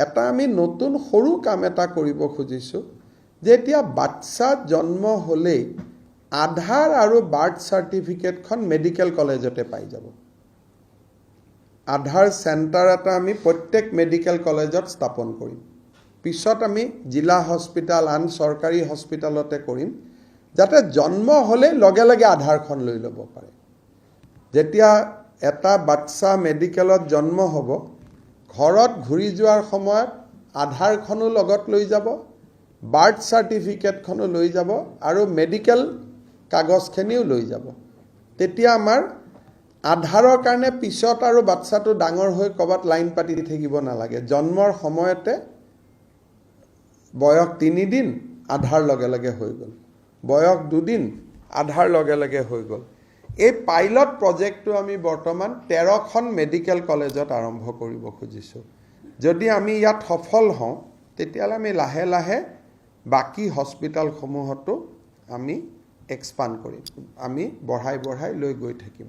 এটা আমি নতুন সৰু কাম এটা কৰিব খুজিছোঁ যে এতিয়া বাচ্চা জন্ম হ'লেই আধাৰ আৰু বাৰ্থ চাৰ্টিফিকেটখন মেডিকেল কলেজতে পাই যাব। আধাৰ চেণ্টাৰ এটা আমি প্ৰত্যেক মেডিকেল কলেজত স্থাপন কৰিম। পিছত আমি জিলা হস্পিটাল আন চৰকাৰী হস্পিটালতে কৰিম, যাতে জন্ম হ'লে লগে লগে আধাৰখন লৈ ল'ব পাৰে। যেতিয়া এটা বাচ্চা মেডিকেলত জন্ম হ'ব, ঘৰত ঘূৰি যোৱাৰ সময়ত আধাৰখনো লগত লৈ যাব, বাৰ্থ চাৰ্টিফিকেটখনো লৈ যাব আৰু মেডিকেল কাগজখিনিও লৈ যাব। তেতিয়া আমাৰ আধাৰৰ কাৰণে পিছত আৰু বাচ্চাটো ডাঙৰ হৈ ক'ৰবাত লাইন পাতি থাকিব নালাগে। জন্মৰ সময়তে বয়স 3 দিন আধাৰ লগে লগে হৈ গ'ল, বয়স 2 দিন আধাৰ লগে লগে হৈ গ'ল। এই পাইলট প্ৰজেক্টটো আমি বৰ্তমান 13খন মেডিকেল কলেজত আৰম্ভ কৰিব খুজিছোঁ। যদি আমি ইয়াত সফল হওঁ, তেতিয়াহ'লে আমি লাহে লাহে বাকী হস্পিটালসমূহতো আমি এক্সপাণ্ড কৰিম, আমি বঢ়াই লৈ গৈ থাকিম।